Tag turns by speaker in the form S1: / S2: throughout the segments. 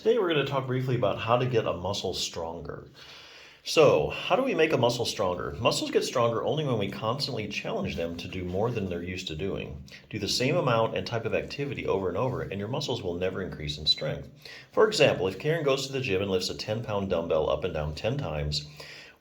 S1: Today we're going to talk briefly about how to get a muscle stronger. So, how do we make a muscle stronger? Muscles get stronger only when we constantly challenge them to do more than they're used to doing. Do the same amount and type of activity over and over, and your muscles will never increase in strength. For example, if Karen goes to the gym and lifts a 10-pound dumbbell up and down 10 times,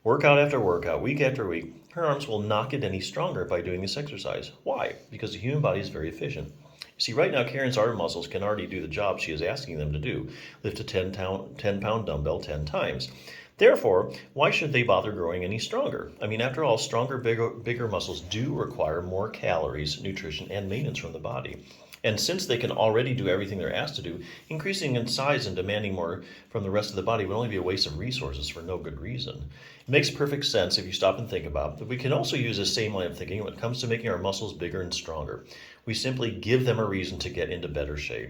S1: workout after workout, week after week, her arms will not get any stronger by doing this exercise. Why? Because the human body is very efficient. See, right now, Karen's arm muscles can already do the job she is asking them to do, lift a 10-pound dumbbell 10 times. Therefore, why should they bother growing any stronger? I mean, after all, stronger, bigger muscles do require more calories, nutrition, and maintenance from the body. And since they can already do everything they're asked to do, increasing in size and demanding more from the rest of the body would only be a waste of resources for no good reason. It makes perfect sense if you stop and think about it. We can also use the same line of thinking when it comes to making our muscles bigger and stronger. We simply give them a reason to get into better shape.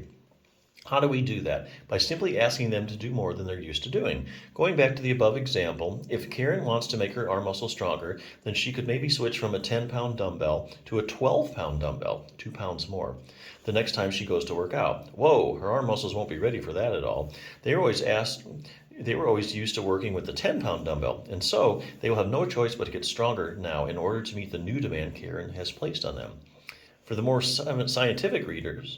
S1: How do we do that? By simply asking them to do more than they're used to doing. Going back to the above example, if Karen wants to make her arm muscle stronger, then she could maybe switch from a 10-pound dumbbell to a 12-pound dumbbell, 2 pounds more. The next time she goes to work out. Whoa, her arm muscles won't be ready for that at all. They were always used to working with the 10-pound dumbbell, and so they will have no choice but to get stronger now in order to meet the new demand Karen has placed on them. For the more scientific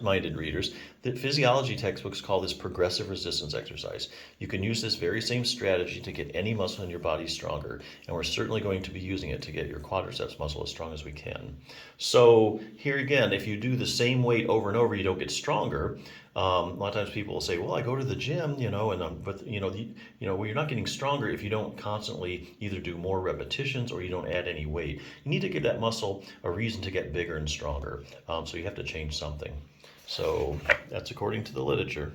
S1: minded readers, the physiology textbooks call this progressive resistance exercise. You can use this very same strategy to get any muscle in your body stronger, and we're certainly going to be using it to get your quadriceps muscle as strong as we can. So here again, if you do the same weight over and over, you don't get stronger. A lot of times people will say, "Well, I go to the gym, but well, you're not getting stronger if you don't constantly either do more repetitions or you don't add any weight. You need to give that muscle a reason to get bigger and stronger. So you have to change something." So that's according to the literature.